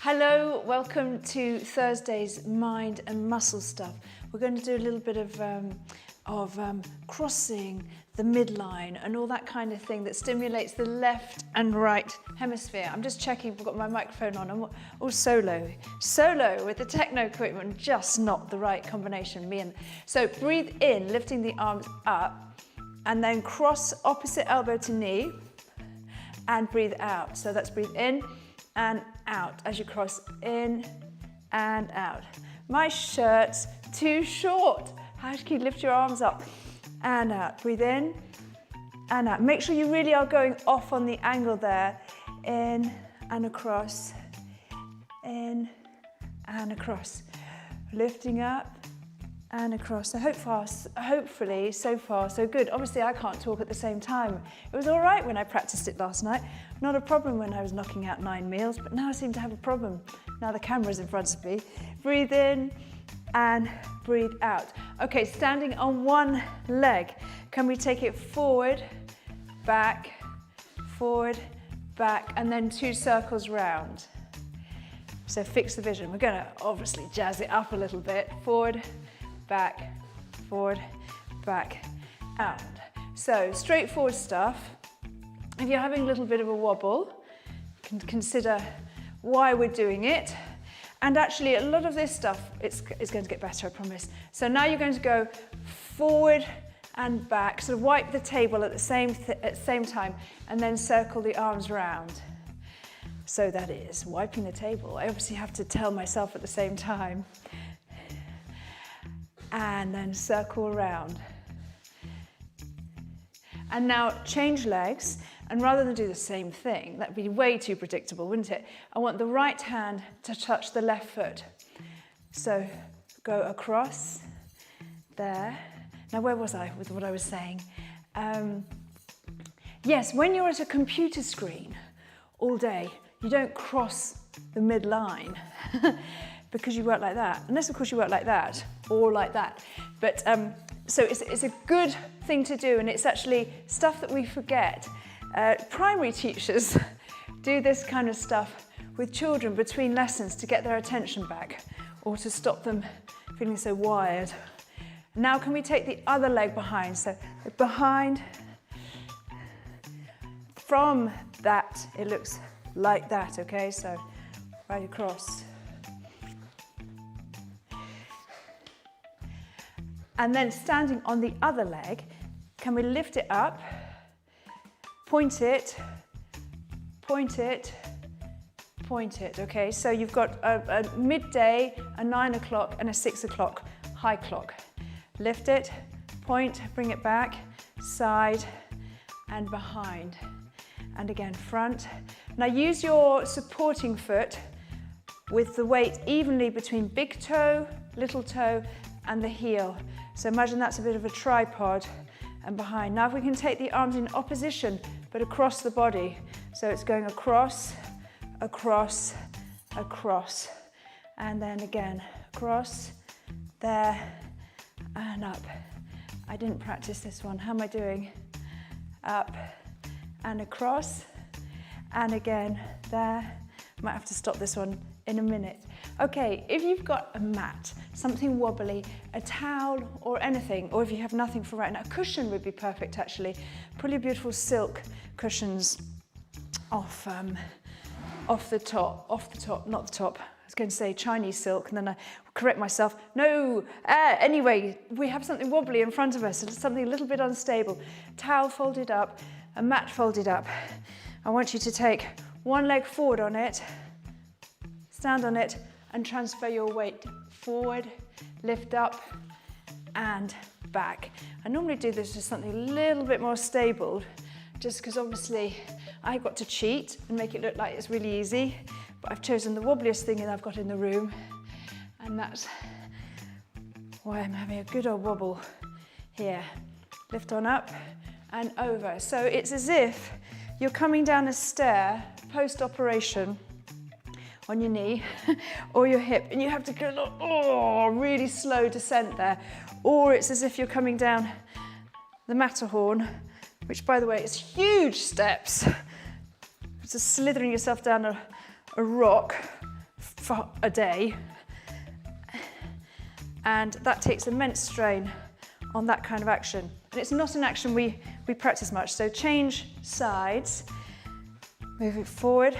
Hello, welcome to Thursday's Mind and Muscle Stuff. We're going to do a little bit of crossing the midline and all that kind of thing that stimulates the left and right hemisphere. I'm just checking I've got my microphone on. I'm all solo with the techno equipment, just not the right combination. So breathe in, lifting the arms up, and then cross opposite elbow to knee and breathe out. So that's breathe in and out as you cross in and out. My shirt's too short. How can you lift your arms up and out? Breathe in and out. Make sure you really are going off on the angle there. In and across, in and across. Lifting up and across. So hopefully, so far, so good. Obviously, I can't talk at the same time. It was all right when I practiced it last night. Not a problem when I was knocking out 9 meals, but now I seem to have a problem. Now the camera's in front of me. Breathe in and breathe out. Okay, standing on one leg. Can we take it forward, back, and then 2 circles round? So fix the vision. We're gonna obviously jazz it up a little bit. Forward, back, out. So straightforward stuff. If you're having a little bit of a wobble, you can consider why we're doing it. And actually, a lot of this stuff is going to get better, I promise. So now you're going to go forward and back, sort of wipe the table at the same time, and then circle the arms round. So that is wiping the table. I obviously have to tell myself at the same time. And then circle around. And now change legs, and rather than do the same thing, that'd be way too predictable, wouldn't it? I want the right hand to touch the left foot. So go across, there. Now where was I with what I was saying? Yes, when you're at a computer screen all day, you don't cross the midline because you work like that. Unless of course you work like that or like that. But so it's a good thing to do, and it's actually stuff that we forget. Primary teachers do this kind of stuff with children between lessons to get their attention back or to stop them feeling so wired. Now can we take the other leg behind? So behind, from that it looks like that, okay? So right across. And then standing on the other leg, can we lift it up? Point it, okay? So you've got a midday, a 9 o'clock, and a 6 o'clock high clock. Lift it, point, bring it back, side, and behind. And again, front. Now use your supporting foot with the weight evenly between big toe, little toe, and the heel. So imagine that's a bit of a tripod and behind. Now if we can take the arms in opposition, but across the body. So it's going across, across, across. And then again, across, there, and up. I didn't practice this one. How am I doing? Up and across. And again, there. Might have to stop this one in a minute. Okay, if you've got a mat, something wobbly, a towel or anything, or if you have nothing for right now, a cushion would be perfect actually. Pull your beautiful silk cushions off the top, not the top. I was going to say Chinese silk, and then I correct myself. No, anyway, we have something wobbly in front of us, and something a little bit unstable. Towel folded up, a mat folded up. I want you to take one leg forward on it, stand on it, and transfer your weight forward, lift up, and back. I normally do this with something a little bit more stable, just because obviously I've got to cheat and make it look like it's really easy, but I've chosen the wobbliest thing that I've got in the room, and that's why I'm having a good old wobble here. Lift on up and over. So it's as if you're coming down a stair post-operation on your knee or your hip, and you have to go, really slow descent there. Or it's as if you're coming down the Matterhorn, which by the way is huge steps. Just slithering yourself down a rock for a day. And that takes immense strain on that kind of action. And it's not an action we practice much. So change sides, move it forward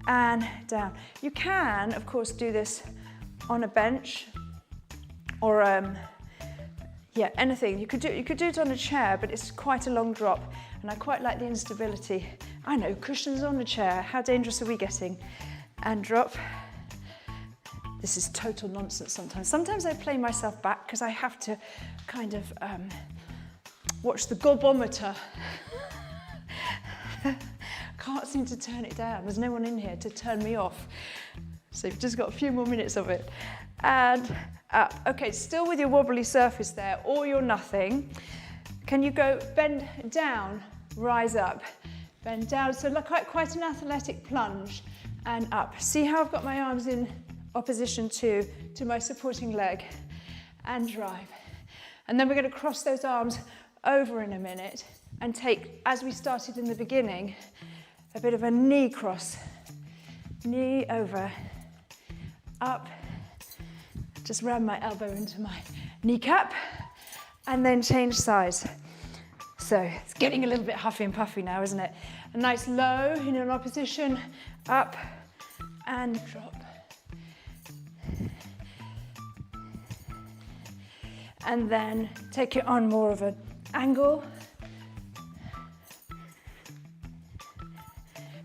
and down. You can, of course, do this on a bench or yeah, anything. You could do it on a chair, but it's quite a long drop. And I quite like the instability. I know, cushions on a chair. How dangerous are we getting? And drop. This is total nonsense sometimes. Sometimes I play myself back because I have to kind of watch the gobometer. Can't seem to turn it down. There's no one in here to turn me off. So you've just got a few more minutes of it. And up. Okay, still with your wobbly surface there, all or nothing. Can you go bend down, rise up, bend down. So look like quite an athletic plunge and up. See how I've got my arms in opposition to my supporting leg and drive. And then we're going to cross those arms over in a minute and take, as we started in the beginning, a bit of a knee cross. Knee over, up, just ram my elbow into my kneecap and then change sides. So it's getting a little bit huffy and puffy now, isn't it? A nice low in an opposition, up and drop. And then take it on more of an angle.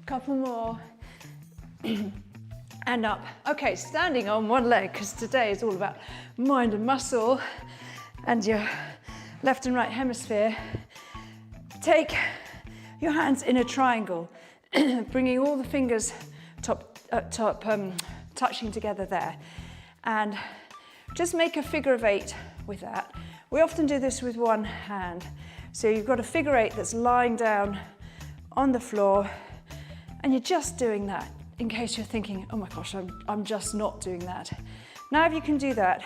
Couple more. And up. Okay, standing on one leg, because today is all about mind and muscle and your left and right hemisphere. Take your hands in a triangle, bringing all the fingers touching together there. And just make a figure of 8 with that. We often do this with one hand. So you've got a figure 8 that's lying down on the floor, and you're just doing that in case you're thinking, oh my gosh, I'm just not doing that. Now if you can do that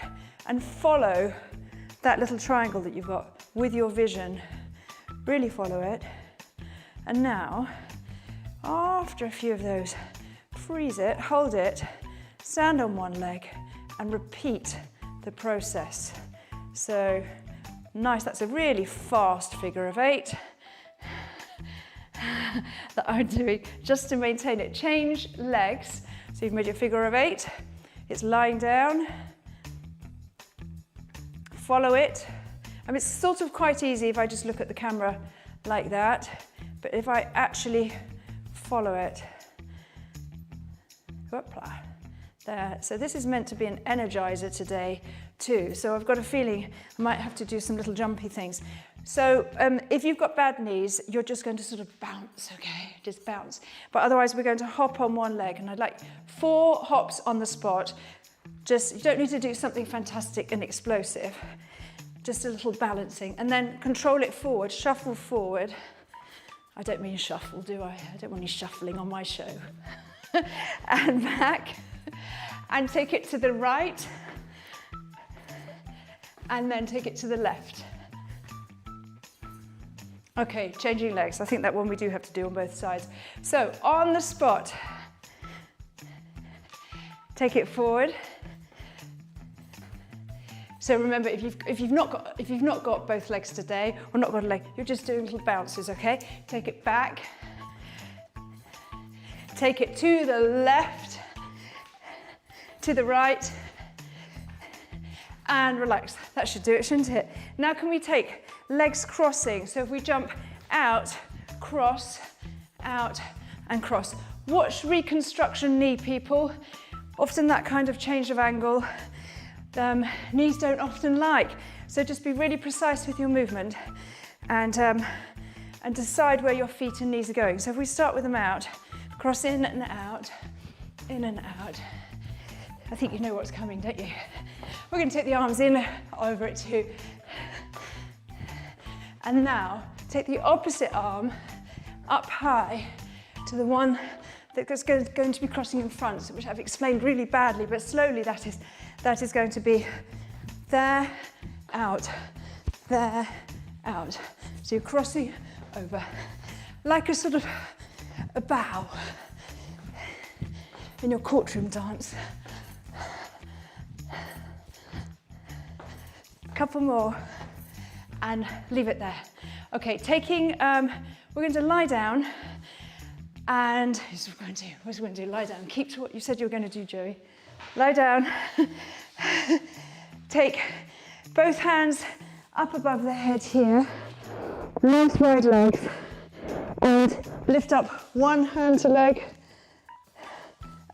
and follow that little triangle that you've got with your vision, really follow it. And now, after a few of those, freeze it, hold it, stand on one leg and repeat the process. So nice, that's a really fast figure of 8 that I'm doing just to maintain it. Change legs. So you've made your figure of 8, it's lying down, follow it. I mean, it's sort of quite easy if I just look at the camera like that, but if I actually follow it, whoopla, there. So this is meant to be an energizer today too. So I've got a feeling I might have to do some little jumpy things. So if you've got bad knees, you're just going to sort of bounce, okay? Just bounce. But otherwise we're going to hop on one leg, and I'd like 4 hops on the spot. Just, you don't need to do something fantastic and explosive. Just a little balancing, and then control it forward, shuffle forward. I don't mean shuffle, do I? I don't want you shuffling on my show. And back, and take it to the right, and then take it to the left. Okay, changing legs. I think that one we do have to do on both sides. So on the spot, take it forward. So remember, if you've not got both legs today, or not got a leg, you're just doing little bounces, okay? Take it back. Take it to the left, to the right, and relax. That should do it, shouldn't it? Now can we take legs crossing? So if we jump out, cross, out, and cross. Watch reconstruction knee, people. Often that kind of change of angle, knees don't often like. So just be really precise with your movement and decide where your feet and knees are going. So if we start with them out, cross in and out, in and out. I think you know what's coming, don't you? We're going to take the arms in, over it too. And now take the opposite arm up high to the one that's going to be crossing in front, which I've explained really badly, but slowly that is going to be there, out, there, out. So you're crossing over like a sort of a bow. in your courtroom dance. Couple more and leave it there. Okay, we're going to lie down and here's what we're going to do, lie down. Keep to what you said you were going to do, Joey. Lie down, take both hands up above the head here, nice wide legs, and lift up one hand to leg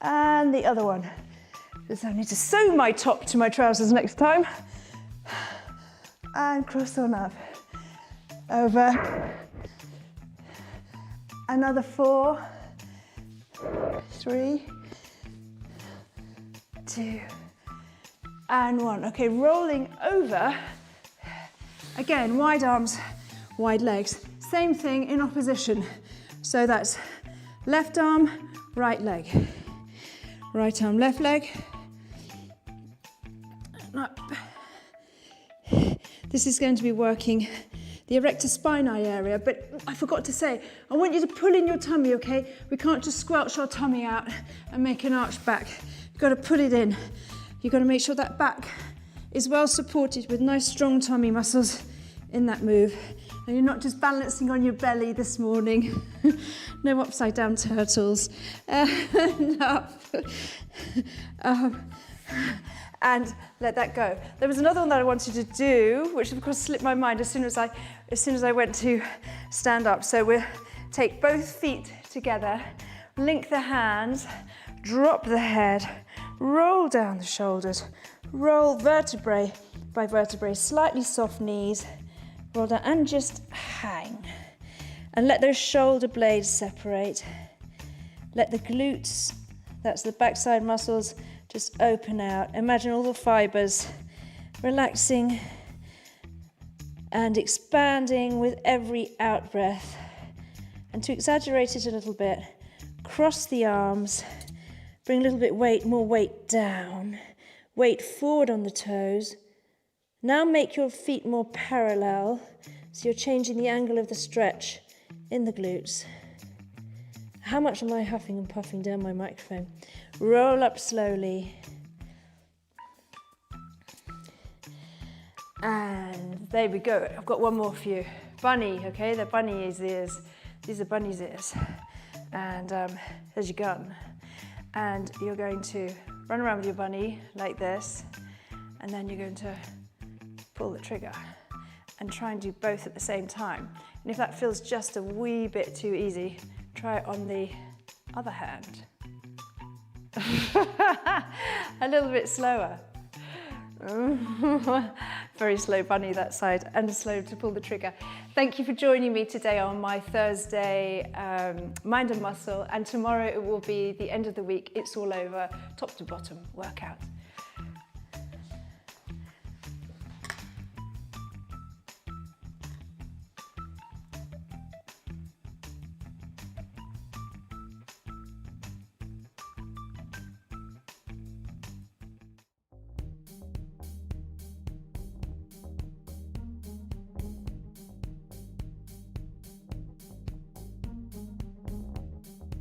and the other one. Just I need to sew my top to my trousers next time. And cross on up, over, another 4, 3, 2, and 1. Okay, rolling over, again, wide arms, wide legs, same thing in opposition. So that's left arm, right leg, right arm, left leg, up. This is going to be working the erector spinae area, but I forgot to say, I want you to pull in your tummy, okay? We can't just squelch our tummy out and make an arch back. You've got to pull it in. You've got to make sure that back is well supported with nice strong tummy muscles in that move. And you're not just balancing on your belly this morning. No upside down turtles. Up. And let that go. There was another one that I wanted to do, which of course slipped my mind as soon as I went to stand up. So we'll take both feet together, link the hands, drop the head, roll down the shoulders, roll vertebrae by vertebrae, slightly soft knees, roll down and just hang. And let those shoulder blades separate. Let the glutes, that's the backside muscles, just open out. Imagine all the fibers relaxing and expanding with every out breath. And to exaggerate it a little bit, cross the arms, bring a little bit more weight down, weight forward on the toes. Now make your feet more parallel, so you're changing the angle of the stretch in the glutes. How much am I huffing and puffing down my microphone? Roll up slowly. And there we go. I've got one more for you. Bunny, okay? They're bunny's ears. These are bunny's ears. And there's your gun. And you're going to run around with your bunny like this. And then you're going to pull the trigger and try and do both at the same time. And if that feels just a wee bit too easy, try it on the other hand. A little bit slower. Very slow bunny that side, and slow to pull the trigger. Thank you for joining me today on my Thursday Mind and Muscle, and tomorrow it will be the end of the week. It's all over, top to bottom workout.